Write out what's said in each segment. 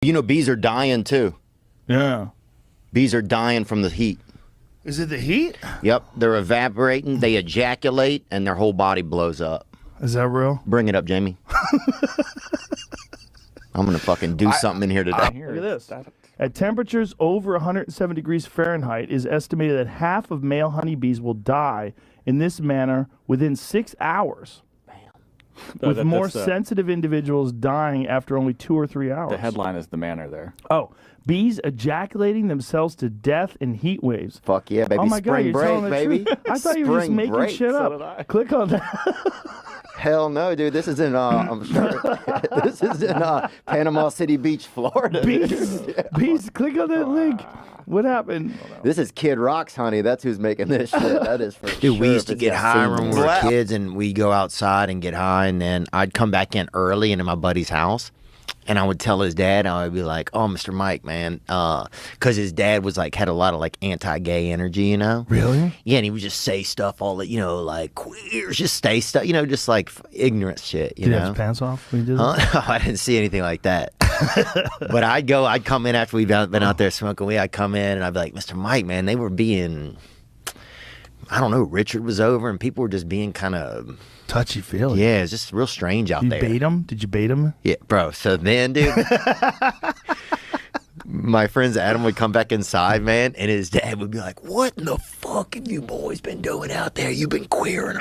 You know, bees are dying too. Yeah. Bees are dying from the heat. Is it the heat? Yep, they're evaporating, they ejaculate, and their whole body blows up. Is that real? Bring it up, Jamie. I'm gonna fucking do something in here today. Look at this. At temperatures over 107 degrees Fahrenheit, it is estimated that half of male honeybees will die in this manner within 6 hours. With more sensitive individuals dying after only 2 or 3 hours. The headline is the manner there. Oh, bees ejaculating themselves to death in heat waves. Fuck yeah, baby. Oh my God, Spring you're break, telling the baby. truth. I thought you were just Spring making break. shit So did up. I. Click on that. Hell no, dude. This is in, I'm sure. This is in Panama City Beach, Florida. Bees, bees, click on that link. What happened? This is Kid Rock's honey. That's who's making this shit. That is for sure. Dude, we used to if get it's high got when we were kids, and we go outside and get high, and then I'd come back in early into my buddy's house, and I would tell his dad, I would be like, "Oh, Mr. Mike, man," because his dad was like had a lot of like anti-gay energy, you know. Really? Yeah, and he would just say stuff all that, you know, like queers, just say stuff, you know, just like ignorant shit, you Did he know. have his pants off when he did Huh? that? No, I didn't see anything like that. But I'd come in after we've been out there smoking weed. I'd come in and I'd be like, Mr. Mike, man, they were being, I don't know, Richard was over and people were just being kind of, Touchy-feely. yeah, it's just real strange out You there. bait him? Did you bait him? Yeah, bro. So then, dude, my friends Adam would come back inside, man, and his dad would be like, "What in the fuck have you boys been doing out there? You've been queering."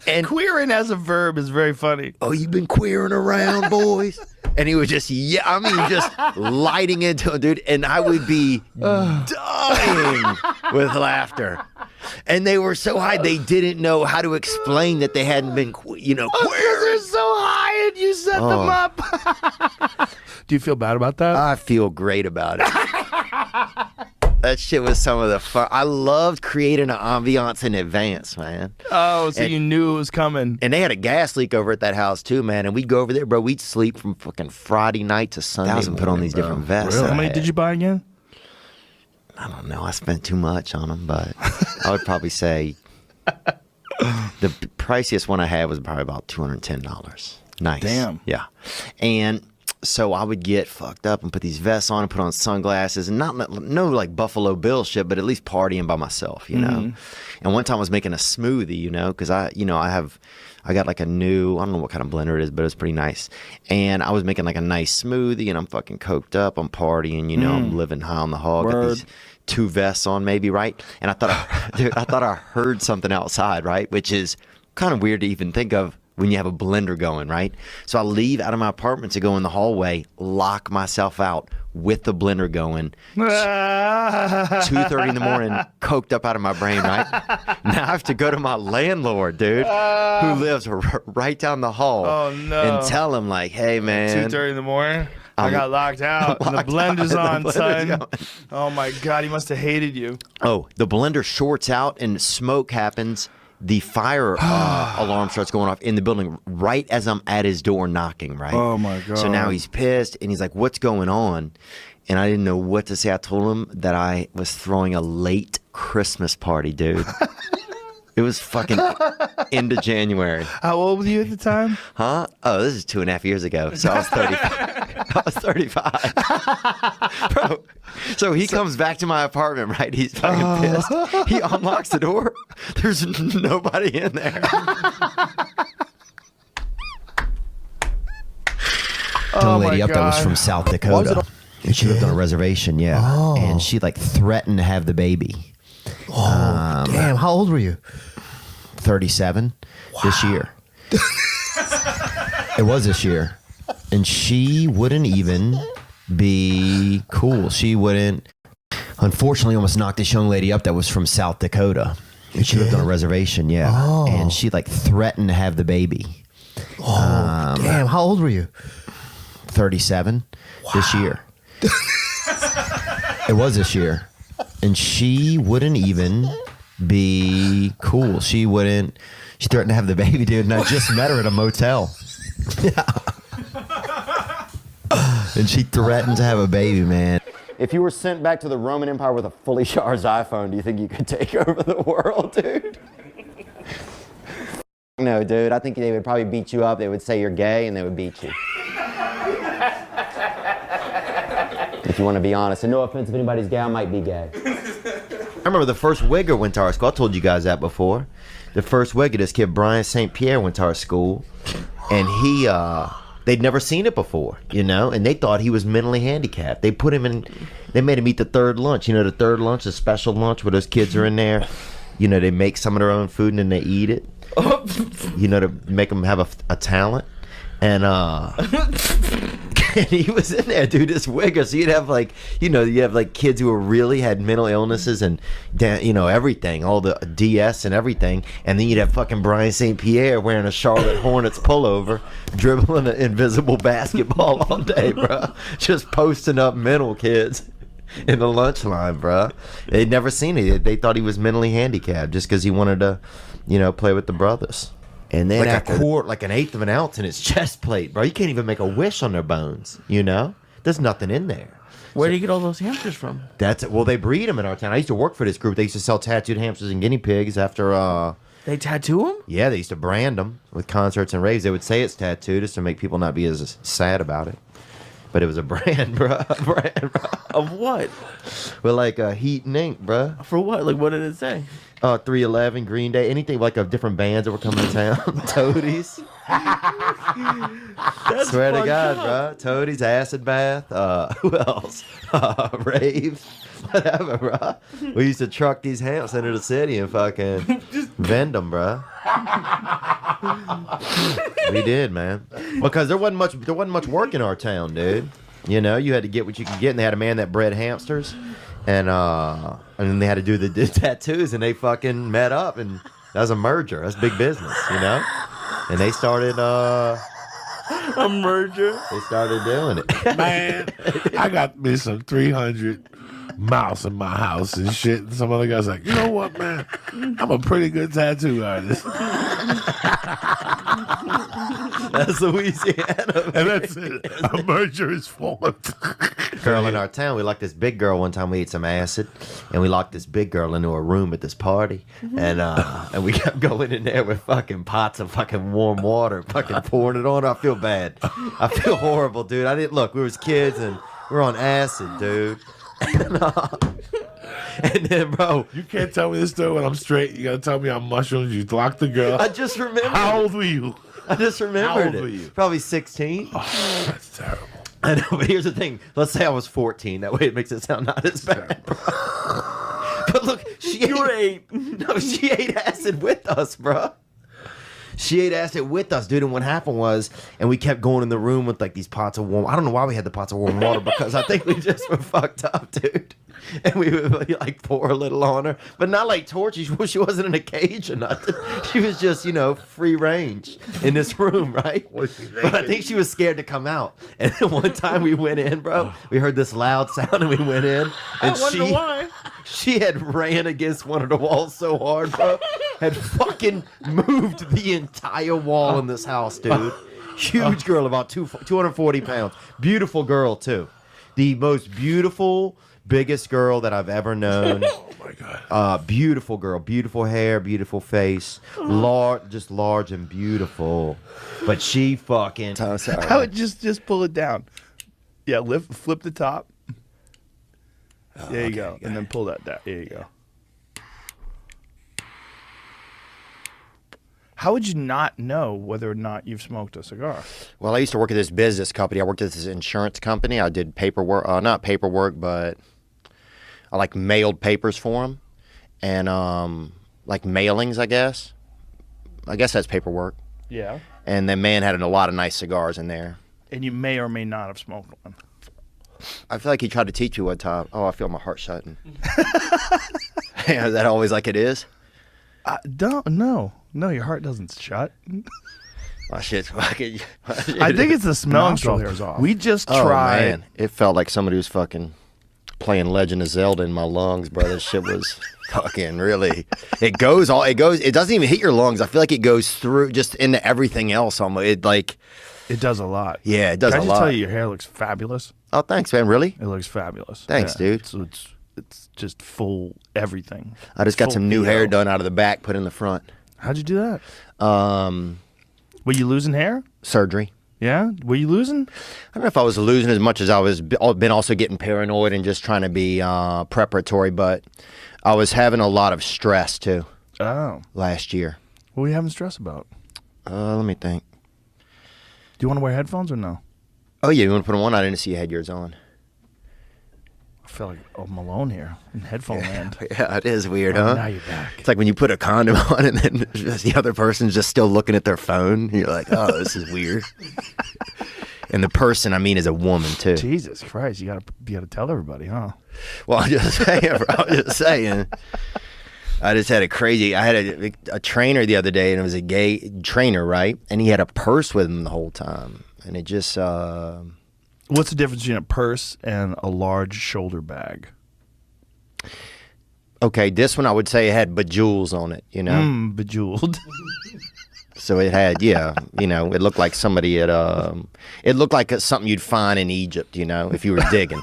And Queering as a verb is very funny. oh, you've been queering around, boys. And he would just, yeah, I mean, just lighting into it, dude. And I would be dying with laughter. And they were so high, they didn't know how to explain that they hadn't been, you know, Because queering. they're so high and you set them up. Do you feel bad about that? I feel great about it. That shit was some of the fun. I loved creating an ambiance in advance, man. Oh, so you knew it was coming. And they had a gas leak over at that house too, man. And we'd go over there, bro. We'd sleep from fucking Friday night to Sunday and put on these different vests. Really? that How I many had. did you buy again? I don't know. I spent too much on them, but I would probably say the priciest one I had was probably about $210. Nice. Damn. Yeah. And so I would get fucked up and put these vests on and put on sunglasses and no like Buffalo Bill shit, but at least partying by myself, you know. And one time I was making a smoothie, you know, because I got like a new, I don't know what kind of blender it is, but it's pretty nice. And I was making like a nice smoothie and I'm fucking coked up, I'm partying, you know, I'm living high on the hog. Got these 2 vests on maybe, right? And I thought I heard something outside, right? Which is kind of weird to even think of when you have a blender going, right? So I leave out of my apartment to go in the hallway, lock myself out with the blender going, 2:30 in the morning, coked up out of my brain, right? Now I have to go to my landlord, dude, who lives right down the hall, and tell him like, hey, man. 2:30 in the morning? I got locked out. And the blender's on, son. Oh, my God. He must have hated you. Oh, the blender shorts out and smoke happens. The fire alarm starts going off in the building right as I'm at his door knocking, right? Oh, my God. So now he's pissed, and he's like, what's going on? And I didn't know what to say. I told him that I was throwing a late Christmas party, dude. It was fucking end of January. How old were you at the time? Huh? Oh, this is 2.5 years ago. So I was 35. Bro. So he comes back to my apartment, right? He's fucking pissed. He unlocks the door. There's nobody in there. Oh, lady my up that was God. from South Dakota. And she lived on a reservation, yeah. Oh. And she like threatened to have the baby. Oh, damn. How old were you? 37 this year. It was this year. And she wouldn't even be cool. She wouldn't. Unfortunately, almost knocked this young lady up that was from South Dakota. And she lived on a reservation, yeah. Oh. And she like threatened to have the baby. Oh, damn. How old were you? 37 this year. It was this year. And she wouldn't even be cool. She threatened to have the baby, dude. And I just met her at a motel. And she threatened to have a baby, man. If you were sent back to the Roman Empire with a fully charged iPhone, do you think you could take over the world, dude? No, dude. I think they would probably beat you up. They would say you're gay and they would beat you. If you want to be honest. And no offense if anybody's gay, I might be gay. I remember the first Wigger went to our school. I told you guys that before. The first Wigger, this kid Brian St. Pierre, went to our school, and they'd never seen it before, you know, and they thought he was mentally handicapped. They put him in, they made him eat the third lunch. You know, the third lunch, the special lunch where those kids are in there. You know, they make some of their own food and then they eat it. You know, to make them have a talent. And and he was in there, dude, this Wigger. So you'd have like, you know, you have like kids who really had mental illnesses and, you know, everything, all the DS and everything. And then you'd have fucking Brian St. Pierre wearing a Charlotte Hornets pullover, dribbling an invisible basketball all day, bro. Just posting up mental kids in the lunch line, bro. They'd never seen it. They thought he was mentally handicapped just because he wanted to, you know, play with the brothers. And then like a quart, like an eighth of an ounce in his chest plate, bro. You can't even make a wish on their bones, you know? There's nothing in there. Where do you get all those hamsters from? That's it. Well, they breed them in our town. I used to work for this group. They used to sell tattooed hamsters and guinea pigs after, They tattoo them? yeah, they used to brand them with concerts and raves. They would say it's tattooed just to make people not be as sad about it. But it was a brand, bro. A brand, bro. Of what? With like heat and ink, bro. For what? Like, what did it say? 311, Green Day, anything like of different bands that were coming to town. Toadies. That's Swear to fucked God, up. bro. Toadies, Acid Bath. Who else? Raves. Whatever, bro. We used to truck these hamps into the city and fucking vend them, bro. We did, man. Because there wasn't much work in our town, dude. You know, you had to get what you could get, and they had a man that bred hamsters, and then they had to do the tattoos, and they fucking met up, and that was a merger. That's big business, you know. And they started A merger? they started doing it. Man, I got me some 300 mouse in my house and shit. And some other guy's like, you know what, man? I'm a pretty good tattoo artist. That's Louisiana. And that's it. A merger is formed. Girl in our town, we locked this big girl one time. We ate some acid, and we locked this big girl into a room at this party, and we kept going in there with fucking pots of fucking warm water, fucking pouring it on her. I feel bad. I feel horrible, dude. I didn't look. We was kids, and we were on acid, dude. And then, bro, You can't tell me this story when I'm straight. You gotta tell me on mushrooms. You locked the girl. I just remembered. How old were you? I just remembered How old it. were you? Probably 16. Oh, that's terrible. I know, but here's the thing. Let's say I was 14. That way it makes it sound not as bad, bro. But look, You were 8. No, she ate acid with us, bro. She ate acid with us, dude. And what happened was, and we kept going in the room with like these pots of warm. I don't know why we had the pots of warm water because I think we just were fucked up, dude. And we would like pour a little on her, but not like torture. She wasn't in a cage or nothing. She was just, you know, free range in this room, right? But I think she was scared to come out. And then one time we went in, bro. We heard this loud sound and we went in, and I wonder why. she had ran against one of the walls so hard, bro. Had fucking moved the entire wall in this house, dude. Huge girl, about 240 pounds. Beautiful girl, too. The most beautiful, biggest girl that I've ever known. Oh my God. Beautiful girl. Beautiful hair, beautiful face. Just large and beautiful. But she fucking... I would just pull it down. Yeah, flip the top. There you go. And then pull that down. There you go. How would you not know whether or not you've smoked a cigar? Well, I used to work at this business company. I worked at this insurance company. I did paperwork, not paperwork, but I like mailed papers for them. And like mailings, I guess. I guess that's paperwork. Yeah. And the man had a lot of nice cigars in there. And you may or may not have smoked one. I feel like he tried to teach me one time. Oh, I feel my heart shutting. Is that always like it is? No, your heart doesn't shut. My shit's fucking. I think it's the smell Nostril control. hairs off. We just Oh, tried. man. It felt like somebody was fucking playing Legend of Zelda in my lungs, bro. This shit was fucking really. It goes. It doesn't even hit your lungs. I feel like it goes through just into everything else. Almost. It like. It does a lot. Yeah, it does Can a I just lot. tell you, your hair looks fabulous. Oh, thanks, man. Really? It looks fabulous. Thanks, dude. So it's just full everything. I just got Full some new Theo. hair done out of the back, put in the front. How'd you do that? Um, Were you losing hair? surgery. Yeah? Were you losing? I don't know if I was losing as much as I was been also getting paranoid and just trying to be preparatory, but I was having a lot of stress too Oh. last year. What were you having stress about? Let me think. Do you want to wear headphones or no? Oh yeah, you want to put them on? I didn't see you had yours on. I feel like I'm alone here in headphone land. Yeah, it is weird, Oh, huh? now you're back. It's like when you put a condom on and then the other person's just still looking at their phone. You're like, oh, this is weird. And the person, I mean, is a woman too. Jesus Christ, you gotta tell everybody, huh? Well, I'm just saying, bro. I'm just saying. I just had I had a trainer the other day, and it was a gay trainer, right? And he had a purse with him the whole time. And it just... What's the difference between a purse and a large shoulder bag? Okay, this one I would say it had bejewels on it, you know? Bejeweled. So it had, yeah, you know, it looked like somebody had... it looked like something you'd find in Egypt, you know, if you were digging.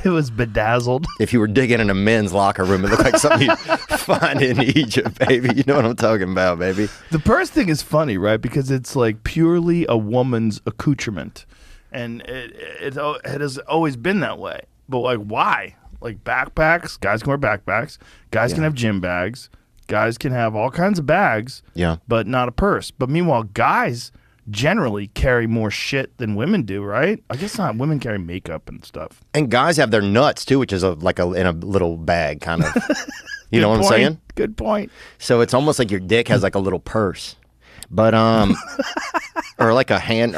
It was bedazzled. If you were digging in a men's locker room, it looked like something you'd find in Egypt, baby. You know what I'm talking about, baby. The purse thing is funny, right? Because it's like purely a woman's accoutrement. And it has always been that way. But like, why? Like backpacks, guys can wear backpacks. Guys can have gym bags. Guys can have all kinds of bags. Yeah. But not a purse. But meanwhile, guys generally carry more shit than women do, right? I guess not. Women carry makeup and stuff. And guys have their nuts too, which is in a little bag, kind of. You know what I'm saying? Good point. So it's almost like your dick has like a little purse, but or like a hand